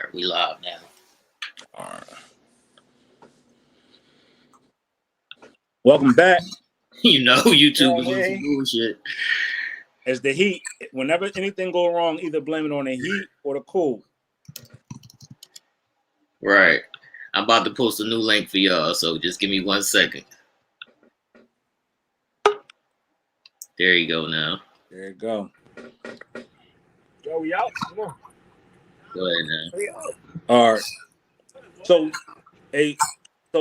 right, we live now. All right. Welcome back. You know, YouTube is some bullshit. As the heat, whenever anything go wrong, either blame it on the heat or the cold. Right. I'm about to post a new link for y'all, so just give me 1 second. There you go now. There you go. Yo, we out. Come on. Go ahead now. All right. So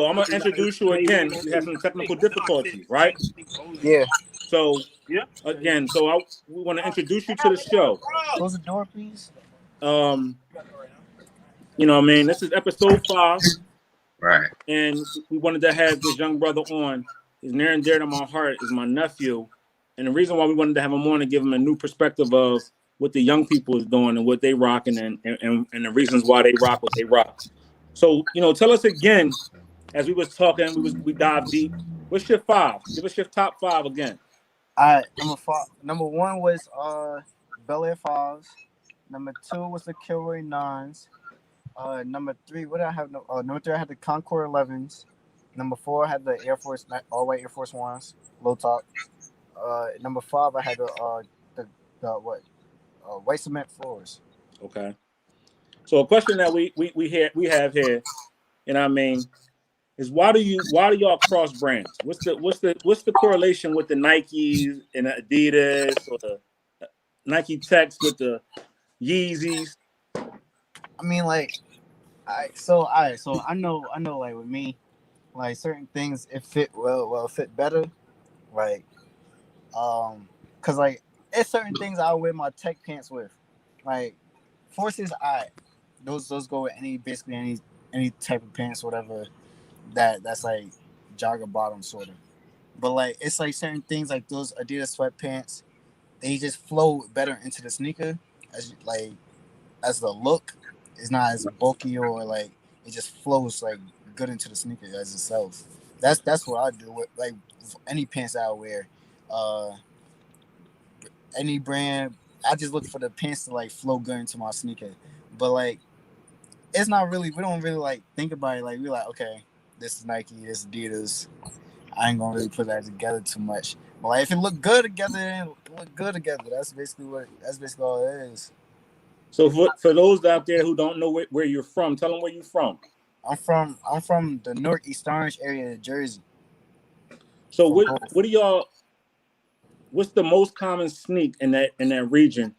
I'm gonna introduce you again. We had some technical difficulties, right? Yeah. So again, we want to introduce you to the show. Close the door, please. You know what I mean? This is episode 5. Right. And we wanted to have this young brother on. He's near and dear to my heart, is my nephew. And the reason why we wanted to have him on to give him a new perspective of what the young people is doing and what they rocking and the reasons why they rock what they rock. So, tell us again, as we was talking, we dive deep. What's your 5? Give us your top 5 again. Number 1 was Bel Air 5s. Number 2 was the Kilroy 9s. Number 3, what did I have? Number 3, I had the Concord 11s. Number 4, I had the Air Force, all white Air Force 1s, low top. Number 5, I had the white cement floors. Okay. So a question that we have here, and I mean, is why do y'all cross brands? What's the correlation with the Nikes and the Adidas or the Nike Techs with the Yeezys? I mean, like, so I know, like with me, like certain things it fit fit better, like, cause like it's certain things I'll wear my tech pants with, like Forces. Those go with basically any type of pants, whatever. That's like jogger bottom sort of, but like it's like certain things like those Adidas sweatpants, they just flow better into the sneaker as the look. It's not as bulky or like it just flows like good into the sneaker as itself. That's what I do with like any pants I wear, any brand. I just look for the pants to like flow good into my sneaker. But like it's not really, we don't really like think about it. Like we're like, okay, this is Nike, this is Adidas. I ain't gonna really put that together too much. But like if it look good together, then it look good together. That's basically all it is. So for those out there who don't know where you're from, tell them where you're from. I'm from the Northeast Orange area of Jersey. So what do y'all? What's the most common sneak in that region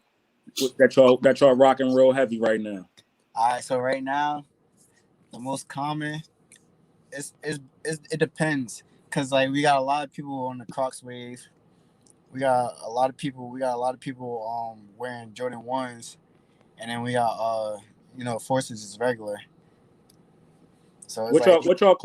that y'all rocking real heavy right now? All right, so right now, the most common it depends, cause like we got a lot of people on the Crocs wave. We got a lot of people wearing Jordan 1s. And then we got Forces is regular. So it's what y'all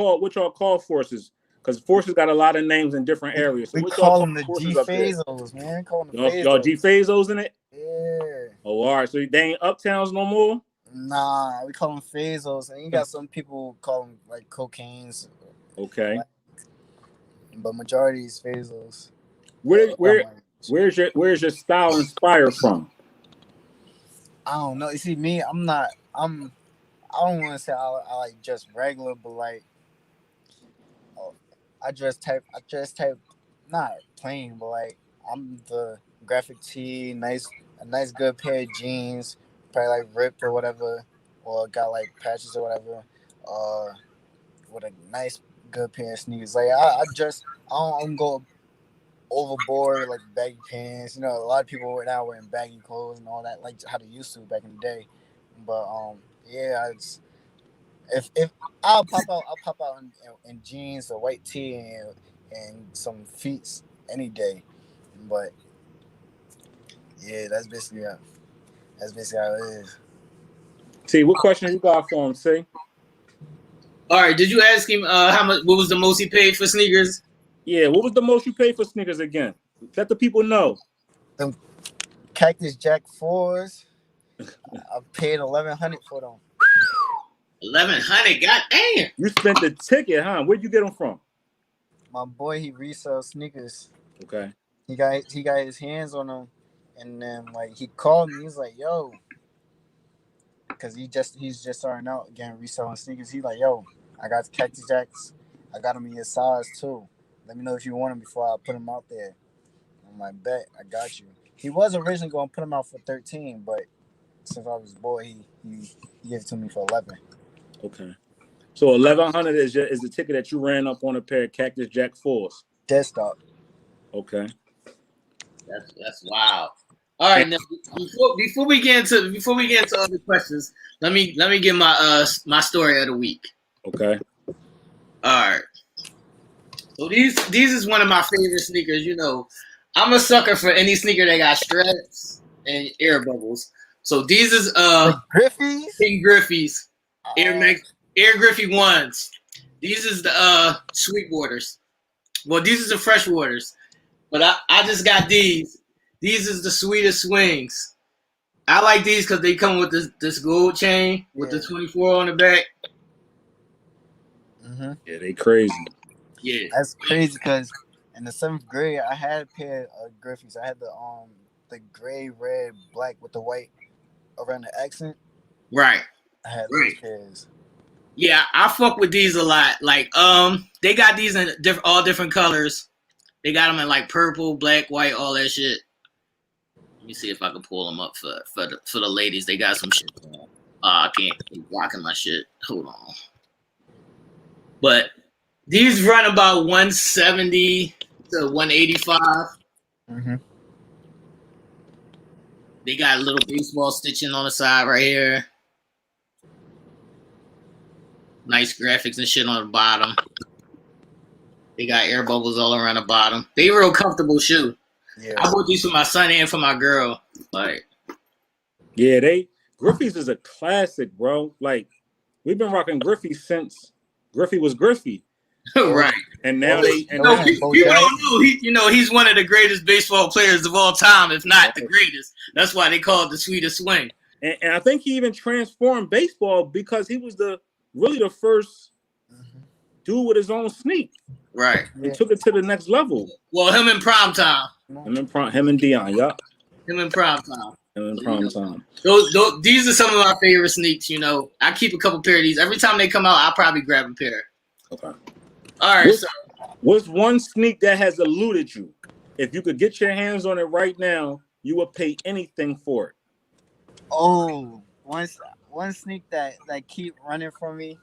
call Forces? Because Forces got a lot of names in different areas. So we call them the G Fazos, man. Call them y'all G Fazos in it? Yeah. Oh, all right. So they ain't Uptowns no more? Nah, we call them Fazos. And you got some people call them like cocaines. Okay. But majority is Fazos. Where's your style inspired from? I don't know. You see, me, I don't want to say I like just regular, but like, I dress type, not plain, but like, I'm the graphic tee, a nice good pair of jeans, probably like ripped or whatever, or got like patches or whatever, with a nice good pair of sneakers. Like, I don't go overboard like baggy pants. A lot of people now wearing baggy clothes and all that, like how they used to back in the day. But yeah, if I'll pop out in jeans, a white tee, and some feet any day. But yeah, that's basically how it is. See, what question you got for him? See. All right, did you ask him how much? What was the most he paid for sneakers? Yeah, what was the most you paid for sneakers again? Let the people know. Them Cactus Jack 4s, I paid $1,100 for them. $1,100, goddamn! You spent the ticket, huh? Where'd you get them from? My boy, he resells sneakers. Okay. He got his hands on them, and then like he called me. He's like, "Yo," because he's just starting out again reselling sneakers. He's like, yo, I got Cactus Jacks. I got them in your size too. Let me know if you want them before I put them out there. I'm like, bet, I got you. He was originally going to put them out for 13, but since I was a boy, he gave it to me for 11. Okay. So 1,100 is the ticket that you ran up on a pair of Cactus Jack 4s. Desktop. Okay. That's wild. All right, now before we get into other questions, let me get my story of the week. Okay. All right. So these is one of my favorite sneakers. You know, I'm a sucker for any sneaker that got straps and air bubbles. So these is Griffey's? King Griffey's Air Griffey ones. These is the Sweetwaters. Well, these is the Freshwaters. But I just got these. These is the sweetest swings. I like these because they come with this gold chain with the 24 on the back. Mm-hmm. Yeah, they crazy. Yeah, that's crazy because in the 7th grade I had a pair of Griffey's. I had the gray, red, black with the white around the accent. right. I had those pairs. Yeah, I fuck with these a lot. Like they got these in all different colors. They got them in like purple, black, white, all that shit. Let me see if I can pull them up for the ladies. They got some shit. I can't keep blocking my shit. Hold on. But these run about 170 to 185. Mm-hmm. They got a little baseball stitching on the side right here. Nice graphics and shit on the bottom. They got air bubbles all around the bottom. They real comfortable shoe. Yeah. I bought these for my son and for my girl. Like, yeah, Griffey's is a classic, bro. Like, we've been rocking Griffey since Griffey was Griffey. right. And now people don't know. He's one of the greatest baseball players of all time, if not the greatest. That's why they call it the sweetest swing. And I think he even transformed baseball because he was really the first dude with his own sneak. Right. And took it to the next level. Well, him in prime time. Him and Dion, yup. Him in prime time. These are some of my favorite sneaks, you know. I keep a couple pair of these. Every time they come out, I'll probably grab a pair. Okay. All right. What's one sneak that has eluded you? If you could get your hands on it right now, you would pay anything for it. Oh, one sneak that keep running from me.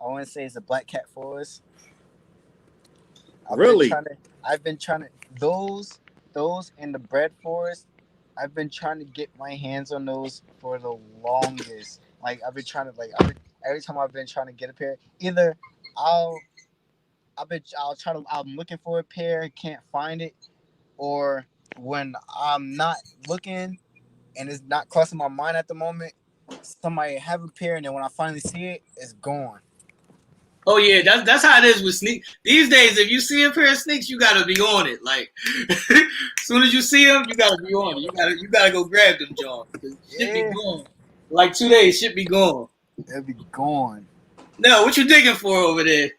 I want to say it's a Black Cat Forest. I've been trying to those in the Bread Forest. I've been trying to get my hands on those for the longest. Like I've been trying to every time I've been trying to get a pair. Either I'm looking for a pair, can't find it, or when I'm not looking and it's not crossing my mind at the moment, somebody have a pair and then when I finally see it, it's gone. Oh yeah, that's how it is with sneaks. These days, if you see a pair of sneaks, you gotta be on it. Like, as soon as you see them, you gotta be on it. You gotta go grab them, John. Shit be gone. Like 2 days, shit be gone. It'll be gone. No, what you digging for over there?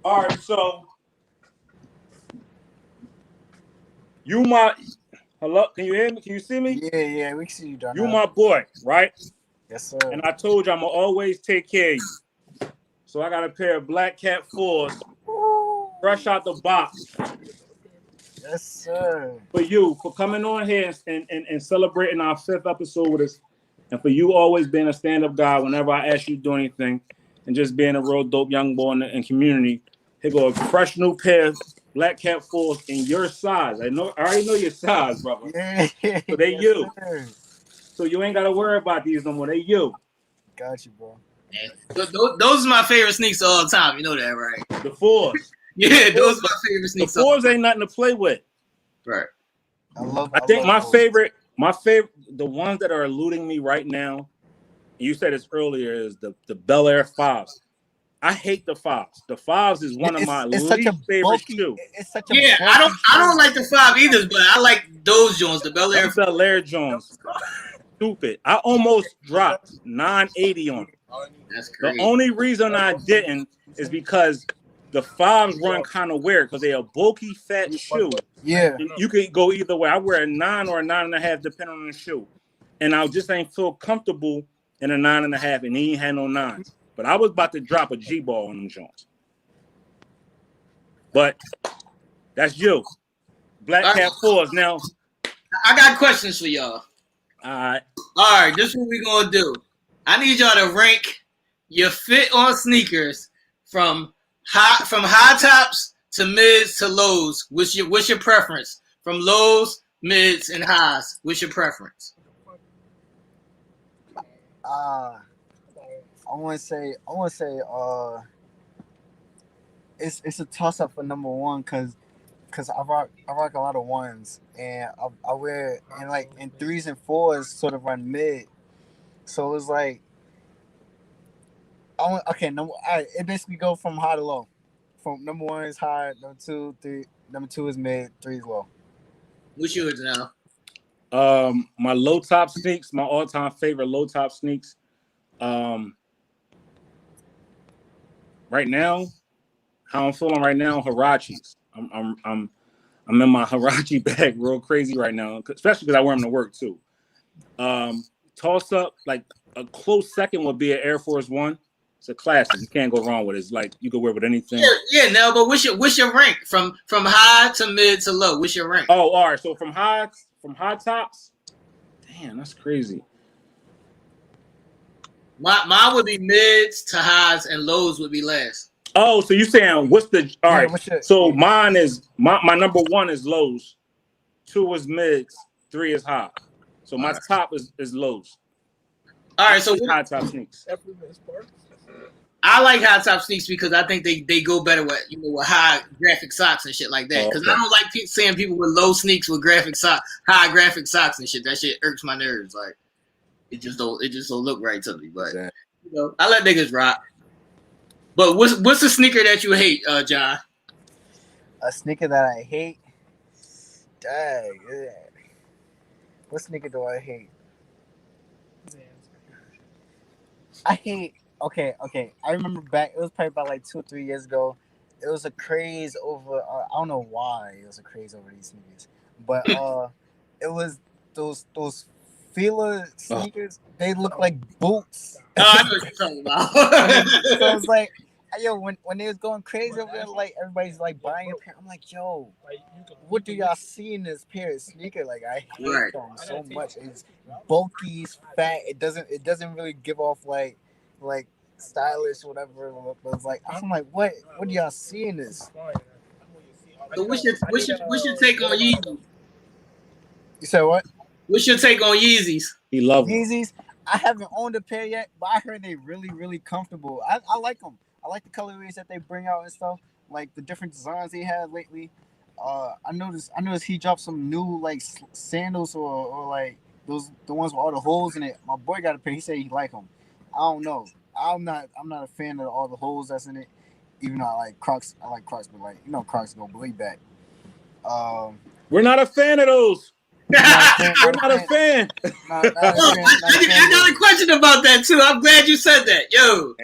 All right, so hello? Can you hear me? Can you see me? Yeah, we can see you, Don. You my boy, right? Yes, sir. And I told you I'm gonna always take care of you. So I got a pair of Black Cat 4s, fresh out the box. Yes, sir. For you, for coming on here and celebrating our 5th episode with us, and for you always being a stand-up guy whenever I ask you to do anything, and just being a real dope young boy in the community. Here go a fresh new pair of Black Cat 4s in your size. I already know your size, brother. Yeah. So they you. Sir. So you ain't got to worry about these no more. They you. Got you, bro. Yeah. Those are my favorite sneaks all the time. You know that, right? The 4s. Yeah, those are my favorite sneaks. The 4s ain't nothing to play with. Right. I think my favorite, the ones that are eluding me right now, you said this earlier, is the Bel Air 5s. I hate the 5s. The 5s is one of my least favorite shoes. I don't like the 5 either, but I like those Jones, the Bel Air Jones. Stupid. I almost dropped $980 on it. That's crazy. The only reason I didn't is because the 5s run kind of weird because they're a bulky, fat shoe. Yeah. And you could go either way. I wear a 9 or a 9.5 depending on the shoe. and I just ain't feel comfortable in a 9.5, and he ain't had no 9s. But I was about to drop a G-ball on them joints. But that's you. Black Cat 4s. Now, I got questions for y'all. all right, this is what we gonna do. I need y'all to rank your fit on sneakers from high tops to mids to lows. What's your preference? From lows, mids, and highs. What's your preference? I want to say it's a toss up for number one because I rock a lot of ones, and I wear, and like in 3s and 4s sort of run mid, so it was like it basically go from high to low. From number 1 is high, number 2, 3, number 2 is mid, 3 is low. What's yours now? My low top sneaks, my all time favorite low top sneaks. Right now, how I'm feeling right now, Hirachis. I'm in my Hirachi bag real crazy right now, especially because I wear them to work too. Toss up, like a close second would be an Air Force One. It's a classic. You can't go wrong with it. It's like you can wear with anything. Yeah, no, but what's your rank from high to mid to low? What's your rank? Oh, all right. So from high tops, damn, that's crazy. Mine would be mids to highs, and lows would be last. Oh, so you saying what's the all right? So mine is my number 1 is lows, 2 is mids, 3 is high. So my top is lows. All right, so high top sneaks. I like high top sneaks because I think they go better with with high graphic socks and shit like that. Because I don't like seeing people with low sneaks with high graphic socks and shit. That shit irks my nerves. Like it just don't look right to me. But I let niggas rock. But what's the sneaker that you hate, John? A sneaker that I hate? Dang. What sneaker do I hate? I hate. Okay. I remember back. It was probably about like 2 or 3 years ago. It was a craze over. I don't know why it was a craze over these sneakers, but it was those Fila sneakers. They look like boots. Oh, I know what you're talking about. So it was like, yo, when they was going crazy over there, like everybody's like buying a pair. I'm like, yo, what do y'all see in this pair of sneaker? Like I hate them so much. It's bulky, it's fat. It doesn't really give off like stylish, whatever. But it's like I'm like, what do y'all see in this? So what's your take on Yeezys? You said what? What's your take on Yeezys? He loves Yeezys. I haven't owned a pair yet, but I heard they really, really comfortable. I like them. I like the colorways that they bring out and stuff, like the different designs they had lately. I noticed he dropped some new like sandals or like the ones with all the holes in it. My boy got a pair. He said he like them. I don't know. I'm not a fan of all the holes that's in it. Even though I like Crocs, but like Crocs go way back. We're not a fan of those. We're not a fan. I got a question about that too. I'm glad you said that. Yo,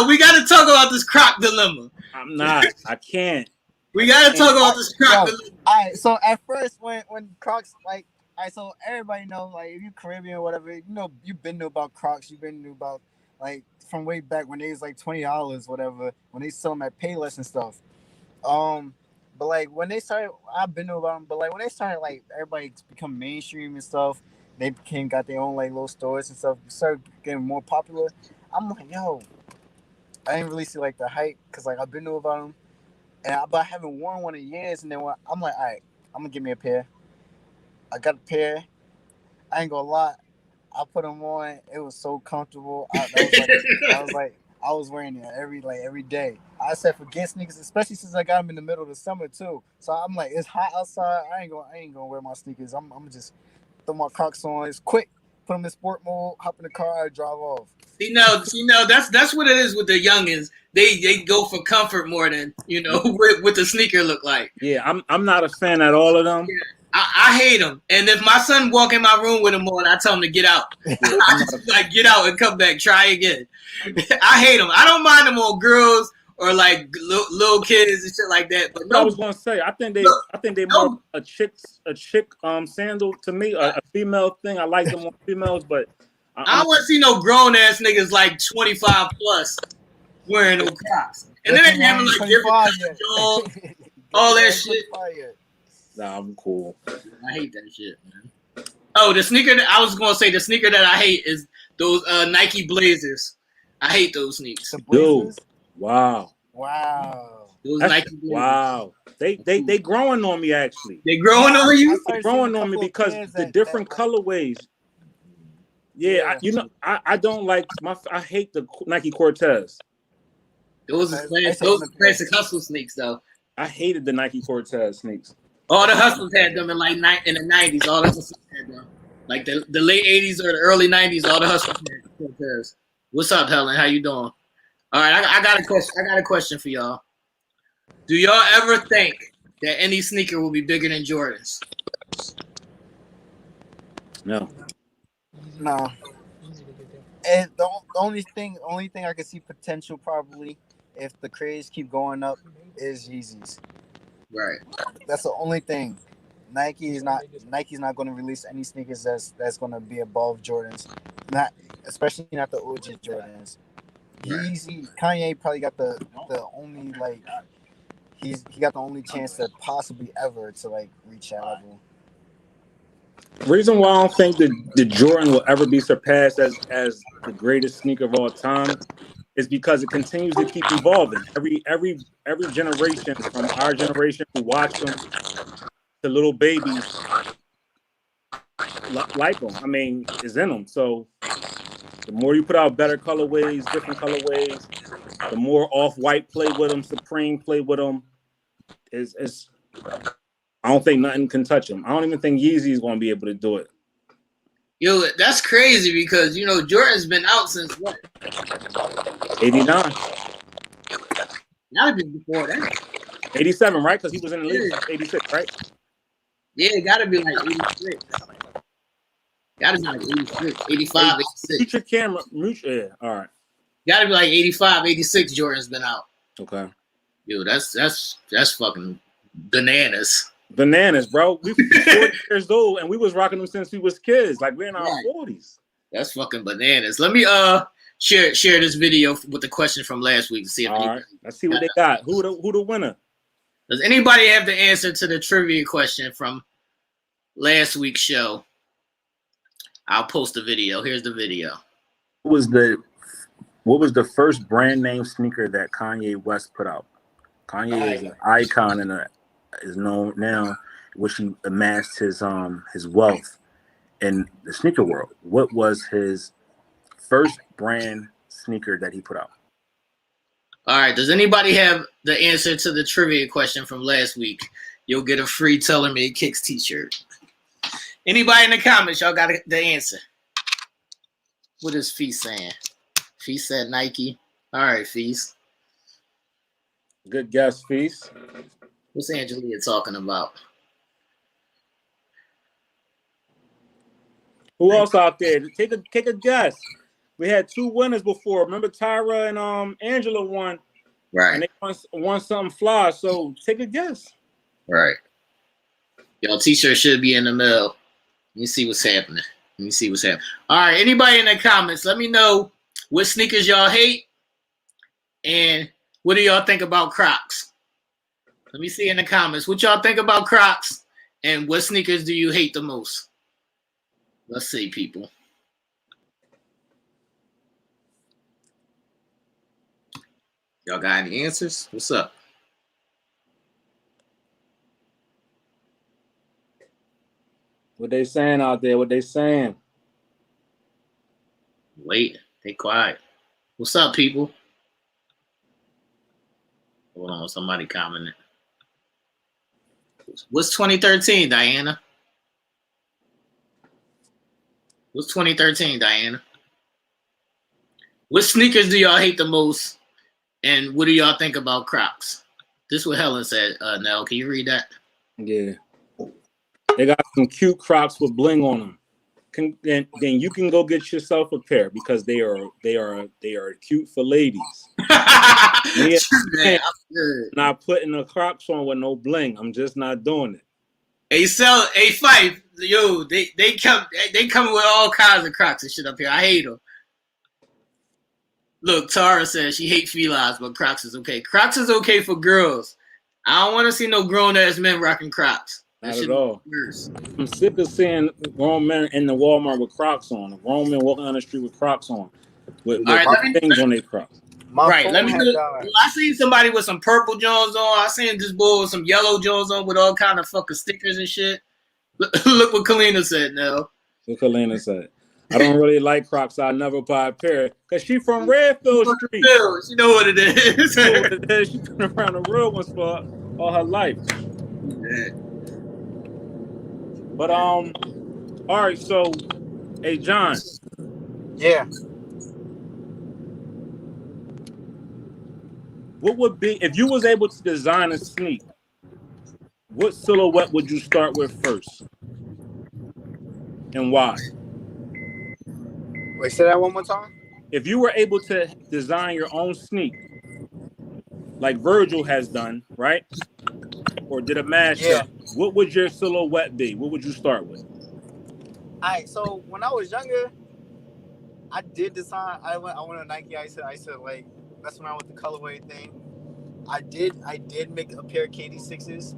we got to talk about this Croc dilemma. I'm not. I can't. We got to talk about this Croc dilemma. All right. So at first, when Crocs so everybody know, like if you Caribbean or whatever, you've been knew about Crocs. You've been knew about like from way back when they was like $20, whatever. When they sell them at Payless and stuff. But like when they started, I've been know about them. But like when they started, like everybody become mainstream and stuff, they got their own like little stores and stuff. Started getting more popular. I'm like, yo, I didn't really see like the hype because like I've been know about them, but I haven't worn one in years. And then I'm like, all right, I'm gonna give me a pair. I got a pair. I ain't gonna lie, I put them on. It was so comfortable. I was wearing it every day. I said forget sneakers, especially since I got them in the middle of the summer too. So I'm like, it's hot outside. I ain't gonna wear my sneakers. I'm gonna just throw my Crocs on. It's quick. Put them in sport mode. Hop in the car. Drive off. See, that's what it is with the youngins. They go for comfort more than what the sneaker look like. Yeah, I'm not a fan at all of them. Yeah. I hate them. And if my son walk in my room with them on, I tell him to get out. I just like get out and come back, try again. I hate them. I don't mind them on girls or like little kids and shit like that. But What I no, was gonna say, I think no, they more no. a chick sandal to me, a female thing. I like them on females, but I don't want to see no grown ass niggas like 25 plus wearing no Crocs. And then they having like different kinds of jaws, all that shit. Nah, I'm cool. I hate that shit, man. Oh, the sneaker that I was gonna say, the sneaker that I hate is those Nike Blazers. I hate those sneakers. Dude, wow. Those Nike Blazers. Wow. They growing on me actually. They growing on you? They're growing on me because the different colorways. Yeah, I don't like I hate the Nike Cortez. Those are classic hustle sneaks though. I hated the Nike Cortez sneaks. All the hustlers had them in in the 90s. All the hustlers had them. Like the late 80s or the early 90s, all the hustlers had Cortez. What's up, Helen? How you doing? All right, I got a question. I got a question for y'all. Do y'all ever think that any sneaker will be bigger than Jordans? No. And the only thing I can see potential probably if the craze keep going up is Yeezys. Right. That's the only thing. Nike's not going to release any sneakers that's going to be above Jordans. Especially not the OG Jordans. Yeezy, Kanye probably got the only like he got the only chance to possibly ever to like reach that level. Reason why I don't think the Jordan will ever be surpassed as the greatest sneaker of all time is because it continues to keep evolving. Every generation, from our generation who watch them to little babies like them. I mean, is in them. So the more you put out better colorways, different colorways, the more Off-White play with them, Supreme play with them. Is I don't think nothing can touch them. I don't even think Yeezy is going to be able to do it. Yo, that's crazy because, Jordan's been out since what? 89. Gotta be before that. 87, right? Because he was in the league 86, right? Yeah, it gotta be like 86. Gotta be like 86, 85, 86. Future camera, yeah, all right. Gotta be like 85, 86 Jordan's been out. Okay. Yo, that's fucking bananas. Bananas, bro. We 40 years old and we was rocking them since we was kids. Like we're in our 40s. That's fucking bananas. Let me share this video with the question from last week to see if let's see what they got. Who the winner? Does anybody have the answer to the trivia question from last week's show? I'll post the video. Here's the video. What was the first brand name sneaker that Kanye West put out? Kanye is an icon and is known now, which he amassed his wealth in the sneaker world. What was his first brand sneaker that he put out? All right. Does anybody have the answer to the trivia question from last week? You'll get a free Teller Made Kicks t-shirt. Anybody in the comments, y'all got the answer. What is Feast saying? Feast said Nike. All right, Feast. Good guess, Feast. What's Angelia talking about? Who else out there? Take a guess. We had two winners before. Remember Tyra and Angela won. Right. And they won something fly. So take a guess. Right. Y'all t-shirt should be in the mail. Let me see what's happening. All right. Anybody in the comments, let me know what sneakers y'all hate and what do y'all think about Crocs? Let me see in the comments what y'all think about Crocs and what sneakers do you hate the most? Let's see, people. Y'all got any answers? What's up? What they saying out there? What they saying? Wait, they quiet. What's up, people? Hold on, somebody commented. What's 2013, Diana? What's 2013, Diana? What sneakers do y'all hate the most? And what do y'all think about Crocs? This is what Helen said. Nell, can you read that? Yeah. They got some cute Crocs with bling on them. then you can go get yourself a pair because they are cute for ladies. Me, Man, not putting the Crocs on with no bling. I'm just not doing it. Hey Fife, yo, they come with all kinds of Crocs and shit up here. I hate them. Look, Tara says she hates felines, but Crocs is okay. Crocs is okay for girls. I don't want to see no grown ass men rocking Crocs. Not at all. I'm sick of seeing grown men in the Walmart with Crocs on. A grown men walking down the street with Crocs on, with things on their Crocs. Let me do. I seen somebody with some purple Jones on. I seen this boy with some yellow Jones on with all kind of fucking stickers and shit. Look what Kalina said now. What Kalina said. I don't really like Crocs. I'll never buy a pair because she from Redfield Street. She know what it is. She know what it is. She's been around the real ones for all her life. Yeah. But all right. So, hey John. Yeah. What would be if you was able to design a sneak? What silhouette would you start with first, and why? Wait, say that one more time. If you were able to design your own sneak, like Virgil has done, right? Or did a mashup, what would your silhouette be? What would you start with? All right, so when I was younger, I did design. I went to Nike. I said like messing around with the colorway thing. I did make a pair of KD6s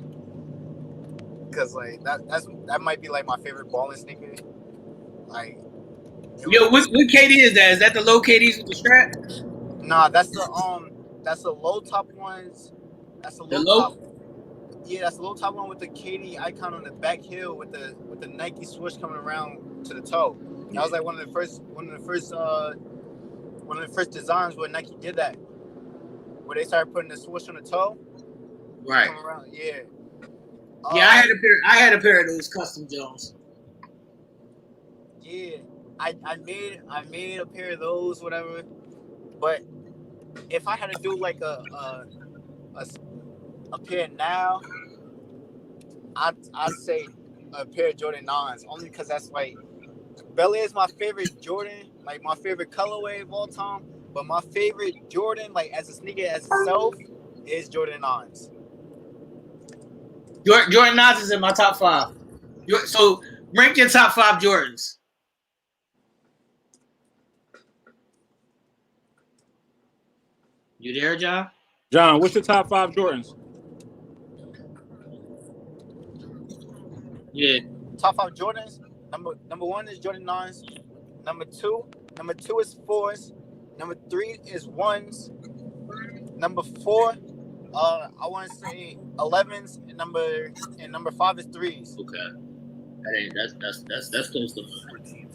because like that might be like my favorite balling sneaker. Like, yo, what KD is that? Is that the low KDs with the strap? Nah, that's the low top ones. That's the low top. Yeah, that's the low top one with the KD icon on the back heel with the Nike swoosh coming around to the toe. That was like one of the first designs where Nike did that, where they started putting the swoosh on the toe. Right. Around. Yeah. Yeah, I had a pair of those custom Jones. Yeah, I made a pair of those, whatever. But if I had to do like a pair now, I'd say a pair of Jordan 9s, only because that's like Bel Air is my favorite Jordan, like my favorite colorway of all time. But my favorite Jordan, like as a sneaker as itself, is Jordan 9s. Jordan 9s is in my top 5. So rank your top 5 Jordans. You there, John? John, what's your top 5 Jordans? Yeah. Top 5 Jordans. Number 1 is Jordan 9s. Number two is 4s. Number 3 is 1s. Number 4, I want to say 11s, and number 5 is 3s. Okay, that's close to 14.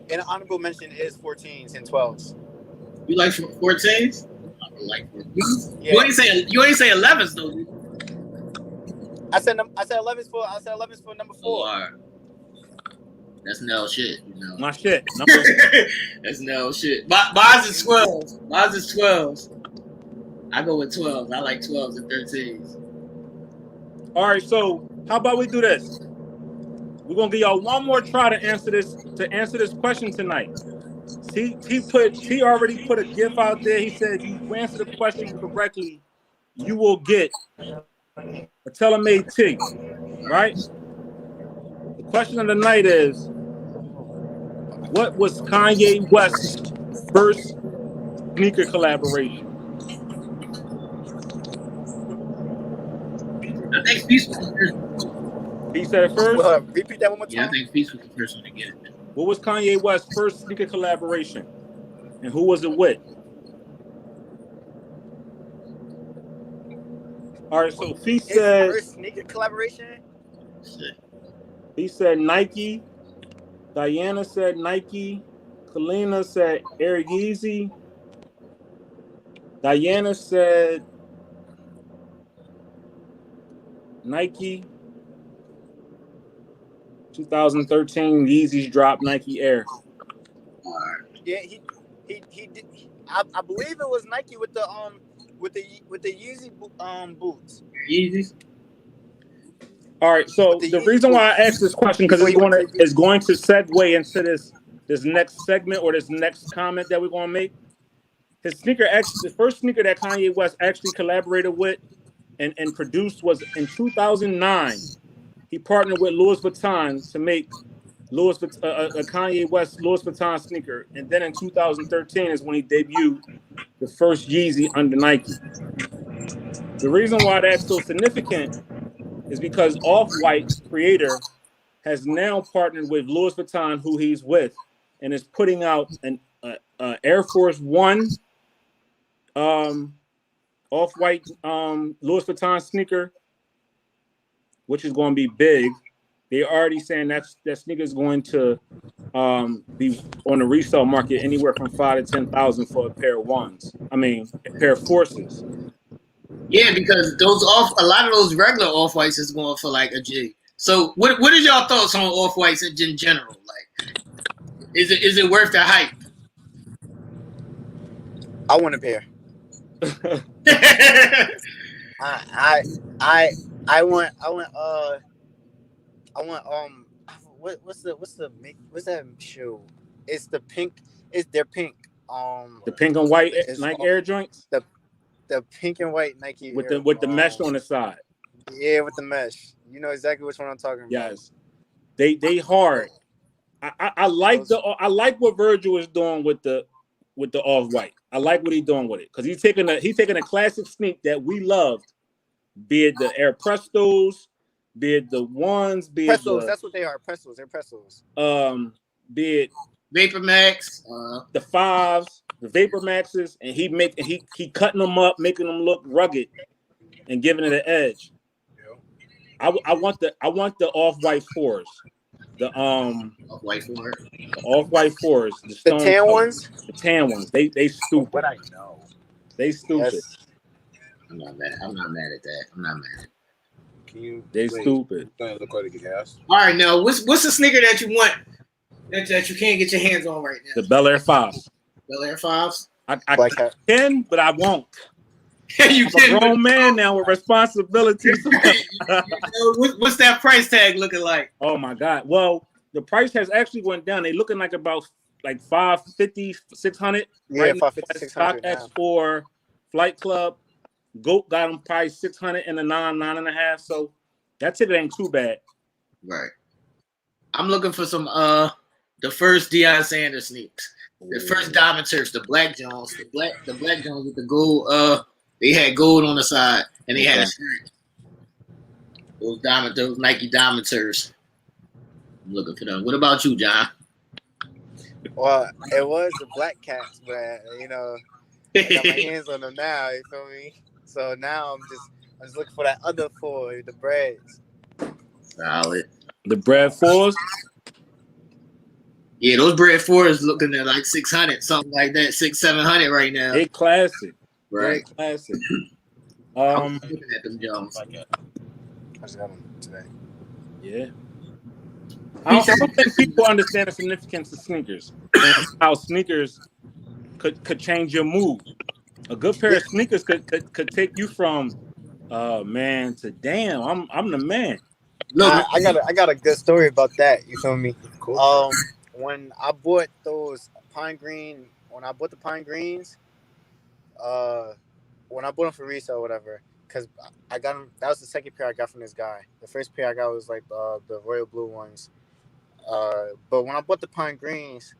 And an honorable mention is 14s and 12s. You like 14s? I like 14s. Yeah. You ain't say 11s though. I said 11s for number 4. Oh, all right. That's no shit, you know. My shit. That's no shit. Mine's is 12s. Mine's is 12s. I go with 12s. I like 12s and 13s. All right, so how about we do this? We're gonna give y'all one more try to answer this question tonight. He already put a gift out there. He said if you answer the question correctly, you will get a TaylorMade tee. Right? The question of the night is, what was Kanye West's first sneaker collaboration? I think Feast was the first. He said it first? Well, repeat that one more time. Yeah, I think Feast was the first one to get it. What was Kanye West's first sneaker collaboration? And who was it with? All right, so he said first sneaker collaboration. He said Nike. Diana said Nike. Kalina said Air Yeezy. Diana said Nike. 2013 Yeezys dropped Nike Air. Yeah, he did. I believe it was Nike with the Yeezy boots. Yeezys. All right. So the reason why I asked this question because it's going to segue into this next segment or this next comment that we're going to make. The first sneaker that Kanye West actually collaborated with and produced was in 2009. He partnered with Louis Vuitton to make a Kanye West Louis Vuitton sneaker, and then in 2013 is when he debuted the first Yeezy under Nike. The reason why that's so significant is because Off-White's creator has now partnered with Louis Vuitton, who he's with, and is putting out an Air Force One Off-White Louis Vuitton sneaker, which is going to be big. They're already saying that sneaker is going to be on the resale market anywhere from $5,000 to $10,000 for a pair of ones. I mean, a pair of Forces. Yeah, because a lot of those regular Off-Whites is going for like a G. So what is y'all thoughts on Off-Whites in general? Like, is it worth the hype? I want a pair. I want what's that shoe? It's the pink. It's their pink. The pink and white Nike Air joints. The pink and white Nike with the mesh on the side. Yeah, with the mesh. You know exactly which one I'm talking about. Yes, they hard. I like what Virgil is doing with the Off-White. I like what he's doing with it because he's taking a classic sneak that we loved, be it the Air Prestos, be it the ones, be it Prestos. That's what they are. Prestos. They're Prestos. Be it Vapor Max, the 5s, the Vapor Maxes, and he cutting them up, making them look rugged, and giving it an edge. I want the Off-White 4s. The Off-White 4. The Off-White 4s. The tan ones? The tan ones. They stupid. What I know. They stupid. Yes. I'm not mad at that. I'm not mad. They stupid. All right, now what's the sneaker that you want that you can't get your hands on right now? The Bel Air 5s. Bel Air 5s? I can, but I won't. You I'm a grown man now with responsibilities. What's that price tag looking like? Oh my God! Well, the price has actually went down. They looking like about $550, $600. Yeah, right $550, $600. StockX for Flight Club. Goat got them probably $600 and a 9.5. So that ticket ain't too bad. Right. I'm looking for some the first Deion Sanders sneaks. The first Diamond Turfs, the Black Jones, the Black Jones with the gold. They had gold on the side, and they had a shirt. Those Nike Diamond Turfs. I'm looking for them. What about you, John? Well, it was the Black Cats, but I got my hands on them now. You feel me? So now I'm just looking for that other 4, the Breads. Solid. The Bread 4s. Yeah, those Bread 4s looking at like 600, something like that, 600-700 right now. They classic. Right. Classic. I'm looking at them Jones. I just got them today. Yeah. I don't think people understand the significance of sneakers and how sneakers could change your mood. A good pair of sneakers could take you from man to damn. I'm the man. Look, I got a good story about that. You feel me? Cool. When I bought the Pine Greens, when I bought them for resale or whatever, because I got them, that was the second pair I got from this guy. The first pair I got was like the royal blue ones. But when I bought the Pine Greens,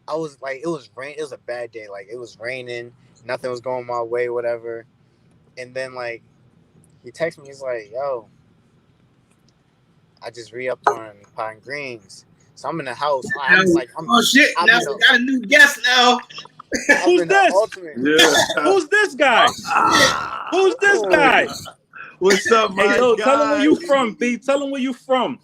I was like, it was a bad day. Like, it was raining, nothing was going my way, whatever. And then like he texted me, he's like, yo, I just re-upped on Pine Greens. So I'm in the house. Oh shit! Now we got a new guest now. Who's this? Yeah. Who's this guy? Who's this guy? What's up, man? Hey, yo, tell him where you from, B. Tell him where you from.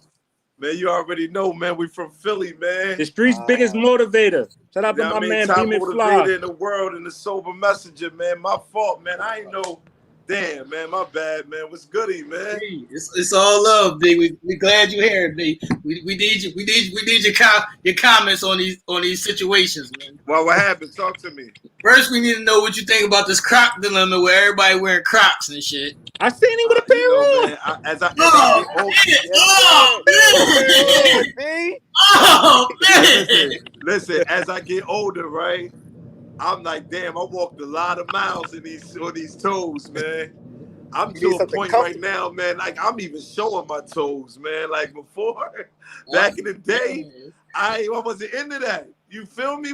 Man, you already know, man. We from Philly, man. The street's biggest motivator. Shout out to my man, Top Beam and motivator Fly. in the world and the sober messenger, man. My fault, man. I ain't know. Damn, man. My bad, man. What's goody, man? It's all love, B. We glad you're here, B. We need you. We need your comments on these situations, man. Well, what happened? Talk to me. First, we need to know what you think about this Croc dilemma where everybody wearing Crocs and shit. I seen him with a pair man, on. as I get older, listen, as I get older, right? I'm like, damn, I walked a lot of miles in on these toes, man. I'm to a point right now, man. Like I'm even showing my toes, man. Like before, back in the day, I wasn't into that. You feel me?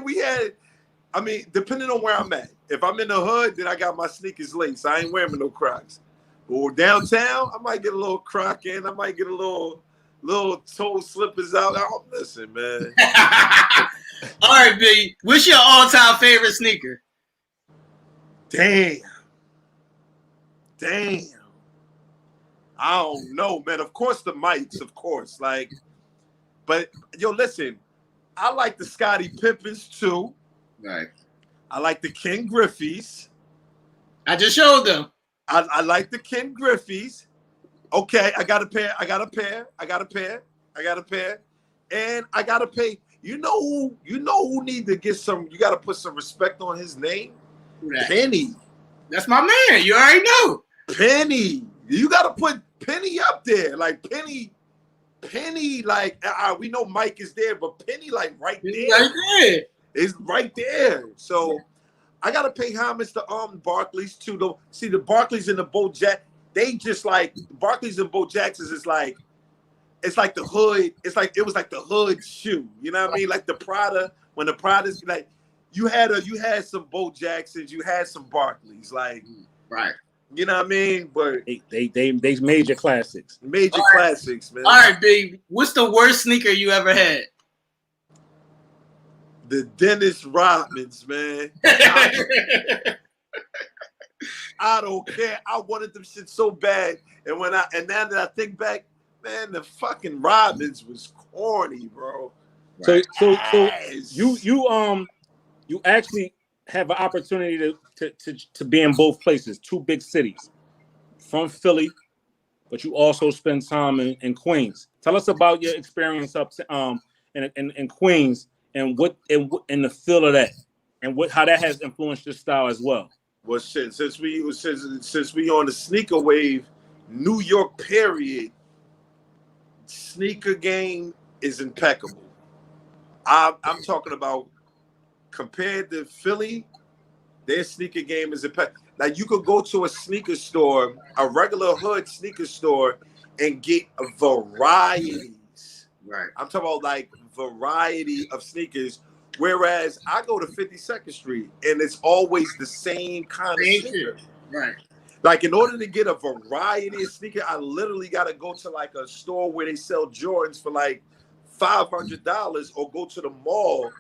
I mean, depending on where I'm at. If I'm in the hood, then I got my sneakers laced. I ain't wearing no Crocs. Or downtown, I might get a little Croc in. I might get a little toe slippers out. Oh, listen, man. All right, B. What's your all-time favorite sneaker? Damn. I don't know, man. Of course, the mics, of course. Like, but yo, listen. I like the Scottie Pippins too. Right. I like the Ken Griffeys. I just showed them. I like the Ken Griffeys. Okay, I got a pair. And I gotta pay. You know who need to get some, you gotta put some respect on his name? Right. Penny. That's my man. You already know. Penny. You gotta put Penny up there. Like Penny, like we know Mike is there, but Penny like right there. Right there. It's right there. So I gotta pay homage to Barclays too. Though, see the Barclays and the Bo Jack, they just like Barclays and Bo Jacksons is like, it's like the hood. It was like the hood shoe. You know what I mean? Like the Prada. When the Prada's like, you had some Bo Jacksons, you had some Barclays, like right. You know what I mean? But they major classics. Major classics, man. All right, B. What's the worst sneaker you ever had? The Dennis Rodmans, man. I don't care. I wanted them shit so bad. And now that I think back, man, the fucking Rodmans was corny, bro. So you actually have an opportunity to be in both places, two big cities, from Philly, but you also spend time in Queens. Tell us about your experience up in Queens and what in the feel of that, and how that has influenced your style as well. Well, shit, since we on the sneaker wave, New York period, sneaker game is impeccable. I'm talking about compared to Philly, their sneaker game is impeccable. Like you could go to a sneaker store, a regular hood sneaker store, and get varieties. Right. I'm talking about like variety of sneakers. Whereas I go to 52nd Street and it's always the same kind of sneaker. Right. Like in order to get a variety of sneaker, I literally got to go to like a store where they sell Jordans for like $500 or go to the mall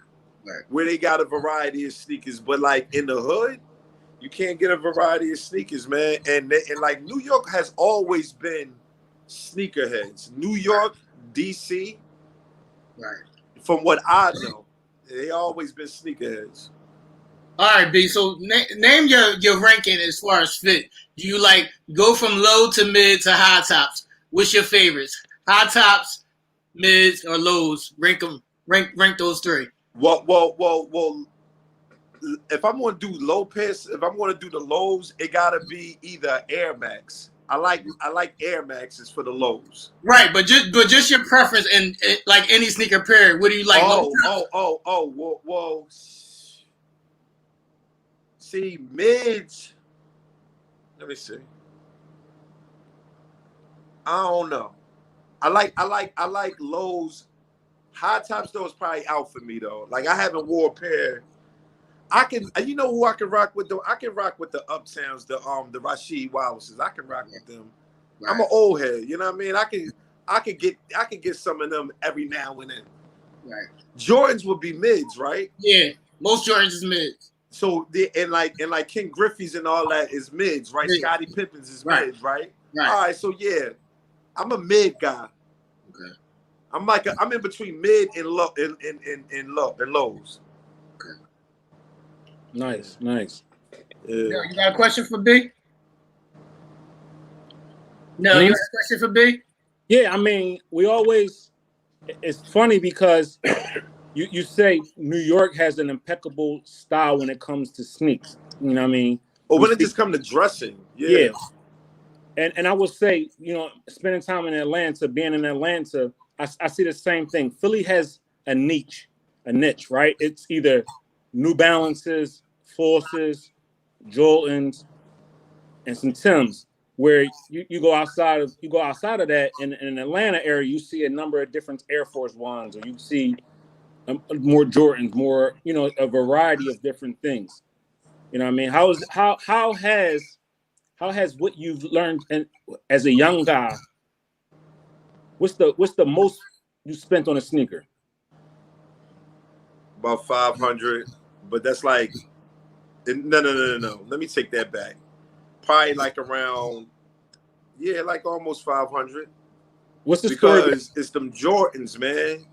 where they got a variety of sneakers. But like in the hood, you can't get a variety of sneakers, man. And like New York has always been sneakerheads. New York, DC, right. From what I know, they always been sneakerheads. All right, B. So name your ranking as far as fit. Do you like go from low to mid to high tops? What's your favorites? High tops, mids, or lows? Rank them. Rank those three. Well. If I'm going to do low piss, if I'm going to do the lows, it gotta be either Air Max. I like Air Maxes for the lows. Right, but just your preference and like any sneaker pair. What do you like? Well. See, mids. Let me see. I don't know. I like lows. High tops though is probably out for me though. Like I haven't wore a pair. You know who I can rock with though? I can rock with the Uptowns, the Rasheed Wallaces. I can rock with them. Right. I'm an old head, you know what I mean? I can get some of them every now and then. Right. Jordans would be mids, right? Yeah, most Jordans is mids. So and like Ken Griffey's and all that is mids, right? Mid. Scottie Pippins is mids, right? Right. All right, so yeah, I'm a mid guy. Okay. I'm in between mid and low and lows. Okay. Nice. Yeah. You got a question for B? No, you got a question for B? Yeah, I mean, it's funny because you say New York has an impeccable style when it comes to sneaks. You know what I mean? Or when it just comes to dressing. Yeah. And I would say, spending time in Atlanta, being in Atlanta, I see the same thing. Philly has a niche, right? It's either New Balances, Forces, Jordans, and some Timbs. Where you go outside of that, in an Atlanta area, you see a number of different Air Force Ones, or you see more Jordans, more a variety of different things. You know what I mean? How has what you've learned as a young guy? What's the most you spent on a sneaker? About 500, but that's like no. Let me take that back. Probably like around, like almost 500. What's the story? Because it's them Jordans, man.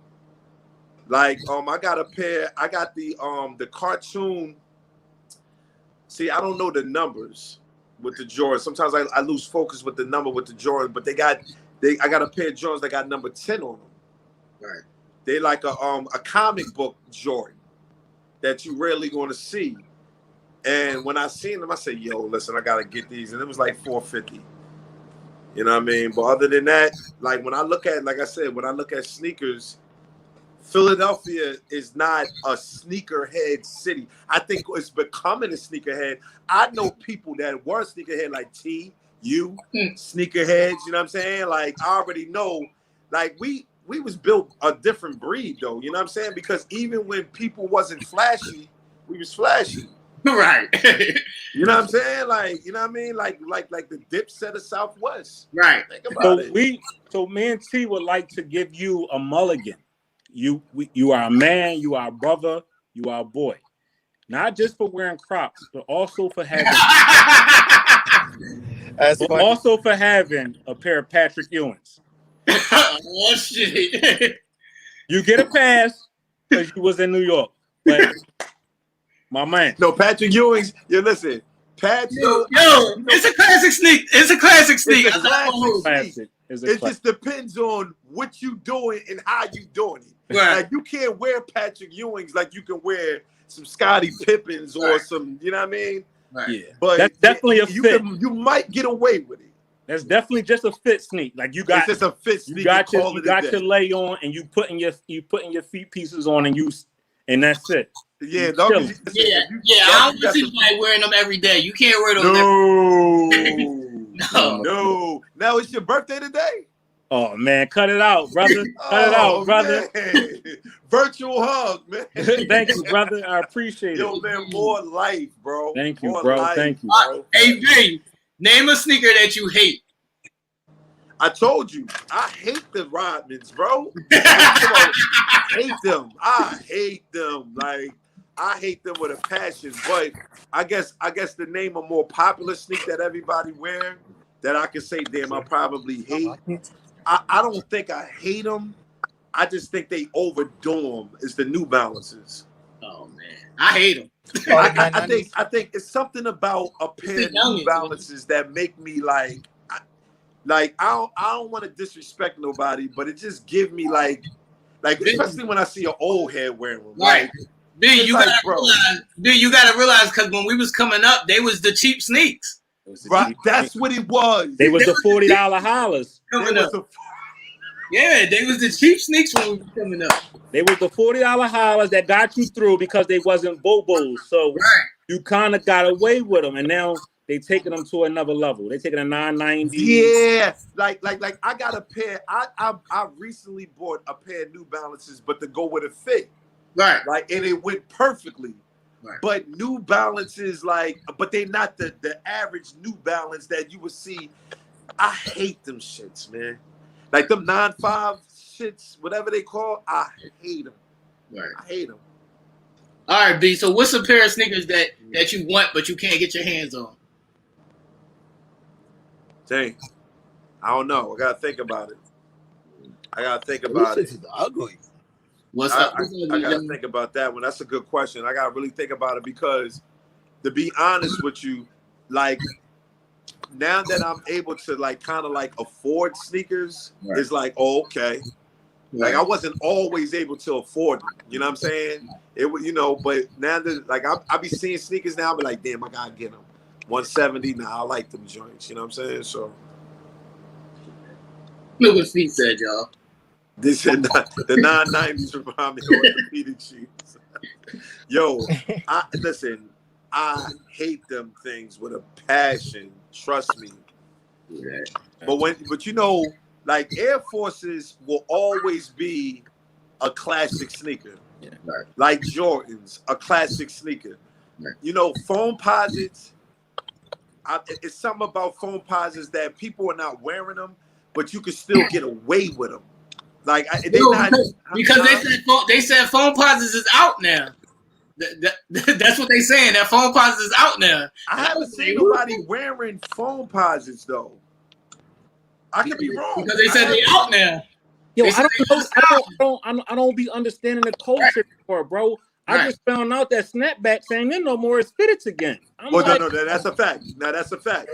Like I got a pair. I got the cartoon. See, I don't know the numbers with the Jordans. Sometimes I lose focus with the number with the Jordans, but I got a pair of Jordans that got number 10 on them. Right. They like a comic book Jordan that you rarely going to see. And when I seen them, I said, "Yo, listen, I gotta get these," and it was like $450. You know what I mean? But other than that, like when I look at sneakers, Philadelphia is not a sneakerhead city. I think it's becoming a sneakerhead. I know people that were sneakerhead, like you, sneakerheads. You know what I'm saying? Like I already know. Like we was built a different breed, though. You know what I'm saying? Because even when people wasn't flashy, we was flashy. Right. You know what I'm saying? Like, you know what I mean? Like the Dipset of Southwest. Right. Think about it. So me and T would like to give you a mulligan. You are a man, you are a brother, you are a boy. Not just for wearing Crocs, but also for having also for having a pair of Patrick Ewings. Oh shit. You get a pass because you was in New York. But my man. No, Patrick Ewings, listen. Patrick, it's a classic sneak. It's a classic sneak. It's a classic. It just depends on what you doing and how you doing it. Right. Like you can't wear Patrick Ewings like you can wear some Scottie Pippins or some, you know what I mean? Right. Yeah. But that's definitely a fit. You might get away with it. That's definitely just a fit sneak. Like it's just a fit sneak. You got your lay on, and you putting your feet pieces on, and that's it. Yeah, I don't see somebody wearing them every day. You can't wear those. No. Now it's your birthday today. Oh man, cut it out, brother. Cut it out, brother. Man. Virtual hug, man. Thank you, brother. I appreciate it. Yo, man, more life, bro. Thank you, more bro. Life, Thank you, bro. Hey, B, name a sneaker that you hate. I told you, I hate the Rodmans, bro. I hate them. Like, I hate them with a passion. But I guess to name a more popular sneak that everybody wear that I can say, damn, I probably hate. I don't think I hate them. I just think they overdo them. It's the New Balances. Oh man, I hate them. I think it's something about a pair of New Balances that make me like I don't want to disrespect nobody, but it just give me like especially when I see an old head wearing them. Right. Dude, you gotta realize because when we was coming up, they was the cheap sneaks. Right, that's what it was. They was the $40 hollers. Yeah, they was the cheap sneaks when we was coming up. They was the $40 hollers that got you through because they wasn't bobos. So you kind of got away with them, and now they taking them to another level. They taking a 990. Yeah, like I got a pair. I recently bought a pair of New Balances, but to go with a fit. Right. Like, and it went perfectly. Right. But New Balances, but they're not the average New Balance that you would see. I hate them shits, man. Like them 9.5 shits, whatever they call, I hate them. Right. I hate them. All right, B. So what's a pair of sneakers that you want but you can't get your hands on? Dang. I don't know. I gotta think about it. This is ugly. What's up? I gotta think about that one. That's a good question. I gotta really think about it because, to be honest with you, like now that I'm able to kind of afford sneakers, it's like, oh, okay. Like I wasn't always able to afford them. You know what I'm saying? It was, but now that I be seeing sneakers now, I be like, damn, I gotta get them. 170 now. I like them joints. You know what I'm saying? So Look what Feet said, y'all. This said the 990s remind me of orthopedic shoes. Yo, listen. I hate them things with a passion. Trust me. Yeah. But you know, like Air Forces will always be a classic sneaker. Yeah. Right. Like Jordans, a classic sneaker. Right. You know, foam posits. It's something about foam posits that people are not wearing them, but you can still get away with them. Like because they said foam posits is out now. That's what they saying. That foam posits is out now. I haven't seen nobody wearing foam posits though. I could be wrong because they said they out now. Yo, I don't be understanding the culture for it, bro. I just found out that snapbacks ain't in no more. It's fitteds again. No, that's a fact. Now that's a fact.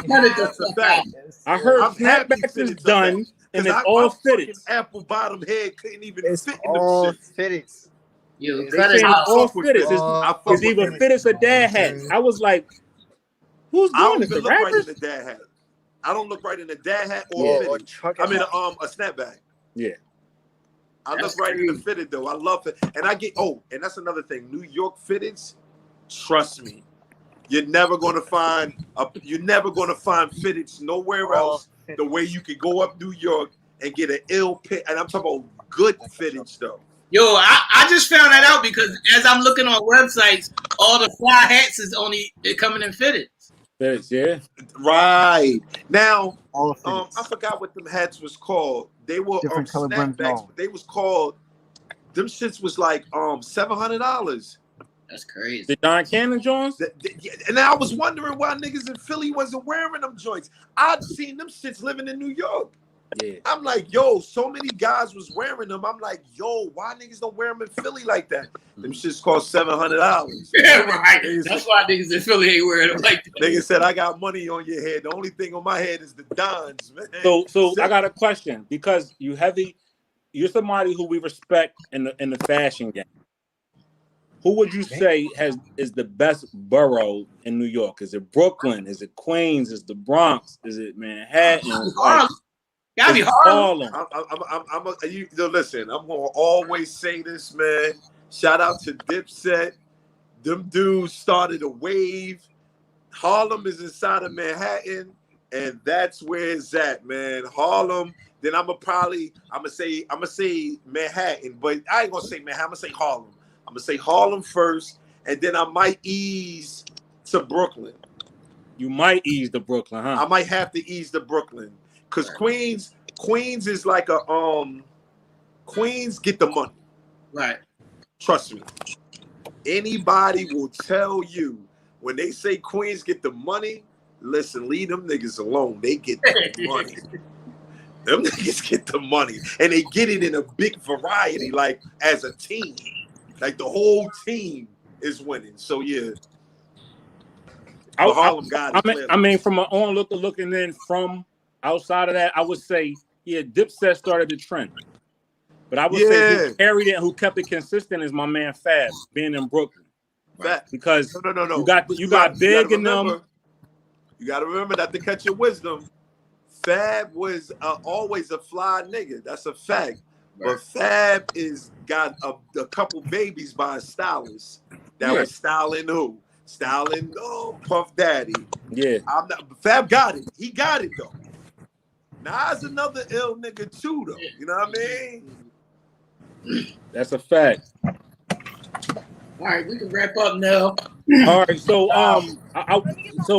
That's a fact. I heard snapbacks is done and it's all fitted. Apple bottom head couldn't even fit in all the shit. Fitteds. It's all fitteds. It's either fitteds or dad hats. I was like, who's doing this? The rappers? Right in the dad hat. I don't look right in the dad hat or fitted. I mean, a snapback. Yeah. I look right in the fitted though. I love it, and and that's another thing. New York fitteds, trust me, you're never gonna find fitteds nowhere else. The way you could go up New York and get an ill pit, and I'm talking about good fitteds though. Yo, I just found that out because as I'm looking on websites, all the fly hats is only coming in fitted. Fitteds, yeah. Right now, I forgot what them hats was called. They were snapbacks, but they was called. Them shits was like $700. That's crazy. The Don Cannon joints. And I was wondering why niggas in Philly wasn't wearing them joints. I'd seen them shits living in New York. Yeah. I'm like, yo, so many guys was wearing them. I'm like, yo, why niggas don't wear them in Philly like that? Them shits cost $700. Yeah, right. That's why niggas in Philly ain't wearing them like that. Niggas said, I got money on your head. The only thing on my head is the Dons, man. So I got a question because you're somebody who we respect in the fashion game. Who would you say is the best borough in New York? Is it Brooklyn? Is it Queens? Is it the Bronx? Is it Manhattan? Gotta be Harlem. Listen, I'm gonna always say this, man. Shout out to Dipset. Them dudes started a wave. Harlem is inside of Manhattan, and that's where it's at, man. Harlem. Then I'm gonna say Manhattan, but I ain't gonna say Manhattan. I'm gonna say Harlem. I'm gonna say Harlem first, and then I might ease to Brooklyn. You might ease to Brooklyn, huh? I might have to ease to Brooklyn. Because Queens is like Queens get the money. Right. Trust me. Anybody will tell you when they say Queens get the money, listen, leave them niggas alone. They get the money. Them niggas get the money. And they get it in a big variety, like as a team. Like the whole team is winning. So yeah. Harlem got it. I mean, from my own looking in from outside of that, I would say, Dipset started the trend. But I would say who carried it, who kept it consistent is my man Fab, being in Brooklyn. Right? Because no. You got Big in them. You got to remember that to catch your wisdom. Fab was always a fly nigga. That's a fact. Right. But Fab got a couple babies by a stylist that was styling who? Styling Puff Daddy. Yeah. Fab got it. He got it though. Nas another ill nigga too, though. You know what I mean? That's a fact. All right, we can wrap up now. All right, so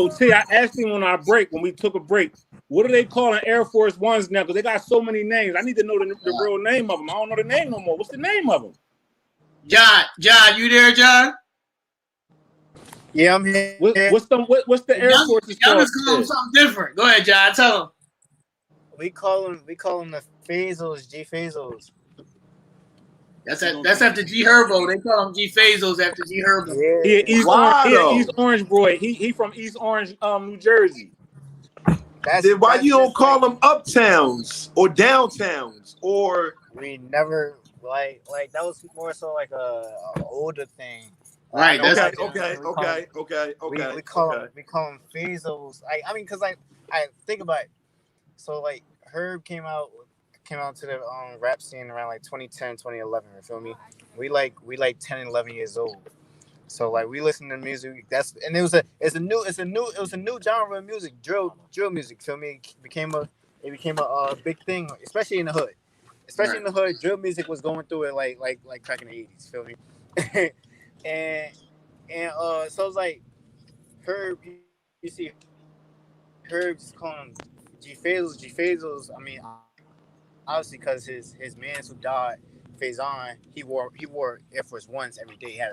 T, I asked him on our break when we took a break. What are they calling Air Force Ones now? Because they got so many names. I need to know the real name of them. I don't know the name no more. What's the name of them? John, you there, John? Yeah, I'm here. What's the Air Force? Y'all just call them something different. Go ahead, John. Tell them. We call them the Phazos, G Phazos. That's after G Herbo. They call him G Phazos after G Herbo. Yeah, East Orange boy. He from East Orange, New Jersey. Then why you don't call them uptowns or downtowns or? We never like that was more so like a older thing. Right. Okay. We call them Phazos. I mean, because I think about it. So like Herb came out to the rap scene around like 2010, 2011. You feel me? We like 10, 11 years old. So like we listen to music. It was a new genre of music, drill music. Feel me? It became a big thing, especially in the hood. Especially in the hood, drill music was going through it like crack in the 80s. Feel me? and so it's like Herb. You see, Herb just calling him G Fazels. I mean, obviously because his man who died, Faison, he wore Air Force Ones every day. He had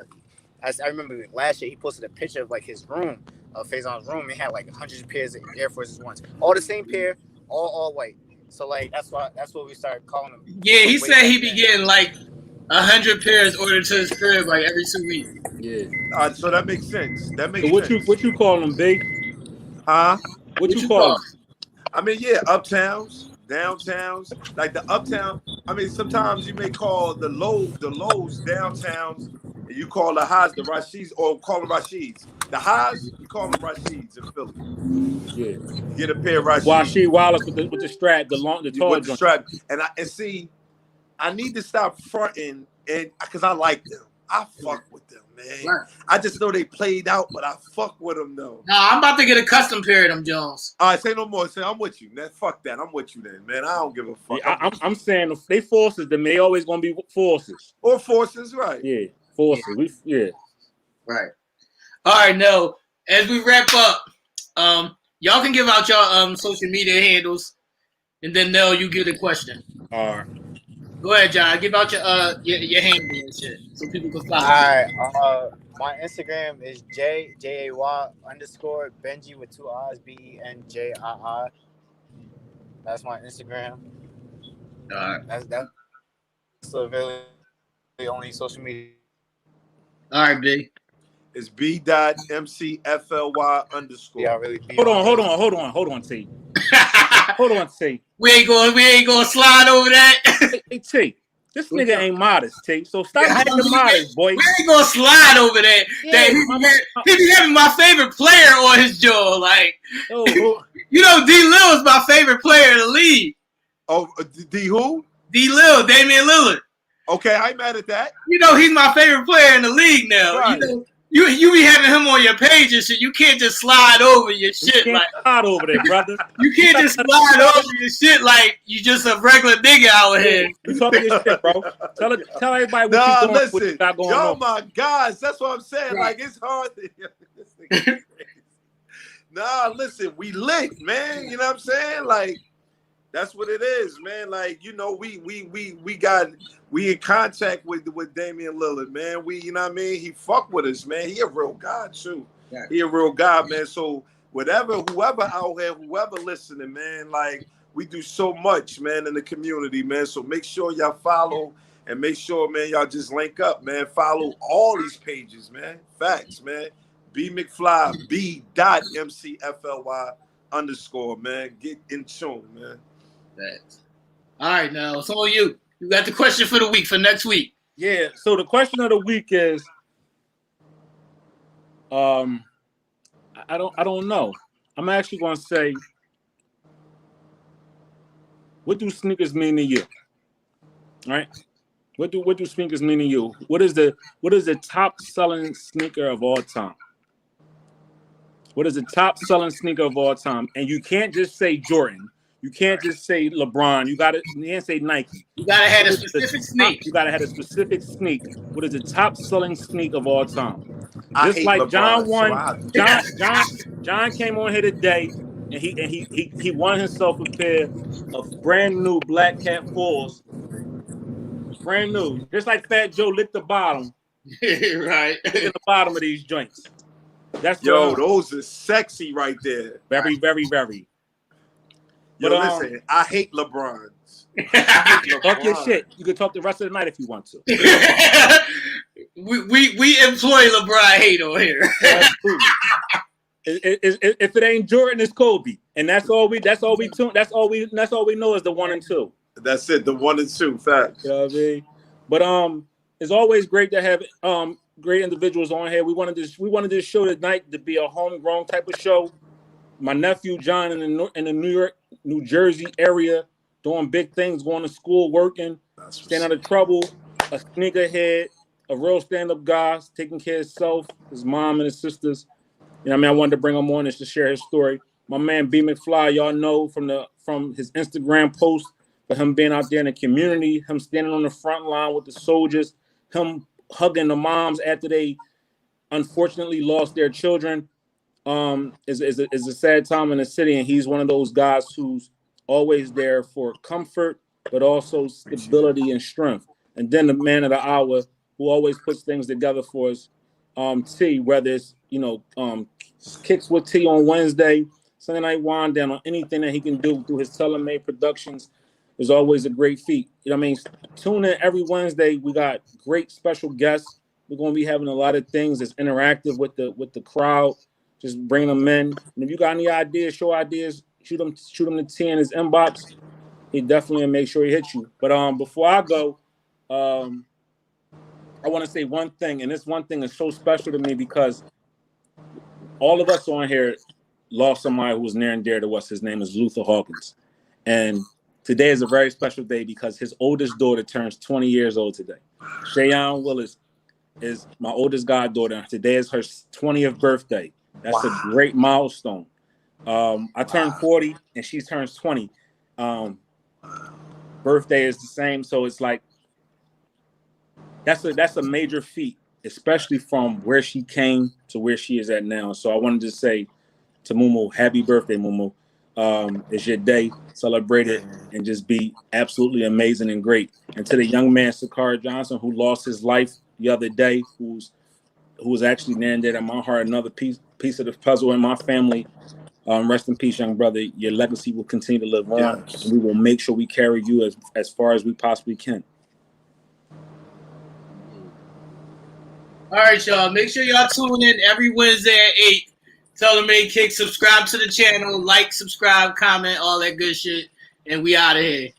I remember last year he posted a picture of like his room, of Faison's room. He had like hundreds of pairs of Air Force Ones, all the same pair, all white. So like that's what we started calling him. Yeah, he said he be getting like 100 pairs ordered to his crib like every 2 weeks. Yeah. So that makes sense. That makes sense. What you call them, Big? Huh? What you call them? I mean, yeah, uptowns, downtowns, like the uptown. I mean, sometimes you may call the lows downtowns, and you call the highs the Rashids, or call them Rashids. The highs, you call them Rashids in Philly. Yeah. You get a pair of Rashids. Rashid Wallace with the strap, the tall with the strap, and see, I need to stop fronting, and because I like them, I fuck with them, man. Right. I just know they played out, but I fuck with them though. No, I'm about to get a custom pair of them Jones. All right, say no more. Say I'm with you, man. Fuck that. I'm with you then, man. I don't give a fuck. Yeah, I'm saying if they forces, then they always gonna be forces. Or forces, right? Yeah, forces. Yeah. Right. All right, no. As we wrap up, y'all can give out your social media handles, and then Nell, you give the question. All right. Go ahead, John. Give out your handle and shit so people can follow. All right. My Instagram is JAY _ Benji with 2 I's, BENJII. That's my Instagram. All right. That's really the only social media. All right, B. It's B.MCFLY _. Yeah, really. Hold on, T. Hold on, T. We ain't gonna slide over that. Hey, T. This nigga ain't modest, T. So stop being modest, boy. We ain't gonna slide over that. Yeah, he be having my favorite player on his jaw. Like, you know, D. Lil is my favorite player in the league. Oh, D who? D. Lil, Damian Lillard. Okay, I ain't mad at that. You know, he's my favorite player in the league now. Right. You know, you be having him on your page and shit. You can't just slide over your shit. You can't slide over there, brother. You can't just slide over your shit like you just a regular nigga out here. You talking your shit, bro. Tell everybody what you doing. Listen, what you got going y'all on. my guys. That's what I'm saying. Right. Like, it's hard to... listen, we lit, man. You know what I'm saying? Like, that's what it is, man. Like, you know, we in contact with Damian Lillard, man. You know what I mean? He fuck with us, man. He a real guy too. Yeah. He a real guy, man. So whoever out here, whoever listening, man, like, we do so much, man, in the community, man. So make sure y'all follow and make sure, man, y'all just link up, man. Follow all these pages, man. Facts, man. B McFly, B.MCFLY _, man. Get in tune, man. Thanks. All right, now some of you got the question for the week for next week. Yeah. So the question of the week is, I don't know. I'm actually going to say, what do sneakers mean to you? All right. What do sneakers mean to you? What is the top selling sneaker of all time? What is the top selling sneaker of all time? And you can't just say Jordan. You can't just say LeBron. You can't say Nike. You gotta have a specific sneak. You gotta have a specific sneak. What is the top selling sneak of all time? Just like LeBron, John came on here today and he won himself a pair of brand new Black Cat 4s. Brand new. Just like Fat Joe licked the bottom. Right. Licking the bottom of these joints. That's those are sexy right there. Very, very, very. Yo, listen, I hate LeBrons. Talk your shit. You can talk the rest of the night if you want to. we employ LeBron hate on here. If it ain't Jordan, it's Kobe, and that's all we know is the 1 and 2. That's it, the 1 and 2. Facts. You know what I mean? But it's always great to have great individuals on here. We wanted this show tonight to be a homegrown type of show. My nephew John in the New Jersey area, doing big things, going to school, working, staying out of trouble, a sneakerhead, a real stand-up guy, taking care of himself, his mom and his sisters. You know what I mean? I wanted to bring him on just to share his story. My man B McFly, y'all know from his Instagram post, but him being out there in the community, him standing on the front line with the soldiers, him hugging the moms after they unfortunately lost their children. Is a sad time in the city, and he's one of those guys who's always there for comfort, but also stability and strength. And then the man of the hour who always puts things together for us, T, whether it's kicks with T on Wednesday, Sunday Night Wind Down, on anything that he can do through his tailor-made productions is always a great feat. You know what I mean? Tune in every Wednesday. We got great special guests. We're going to be having a lot of things that's interactive with the crowd. Just bring them in. And if you got any ideas, show ideas, shoot them to T in his inbox. He definitely will make sure he hits you. But before I go, I want to say one thing, and this one thing is so special to me because all of us on here lost somebody who was near and dear to us. His name is Luther Hawkins. And today is a very special day because his oldest daughter turns 20 years old today. Shayon Willis is my oldest goddaughter. Today is her 20th birthday. That's a great milestone. I turned 40 and she turns 20. Birthday is the same, so it's like that's a major feat, especially from where she came to where she is at now. So I wanted to say to Mumu, happy birthday, Mumu. It's your day. Celebrate it and just be absolutely amazing and great. And to the young man, Sakar Johnson, who lost his life the other day, who was actually near and dear to my heart, another piece of the puzzle in my family. Rest in peace, young brother. Your legacy will continue to live on, and we will make sure we carry you as far as we possibly can. All right, y'all. Make sure y'all tune in every Wednesday at 8. Tell them Kick. Subscribe to the channel. Like, subscribe, comment, all that good shit. And we out of here.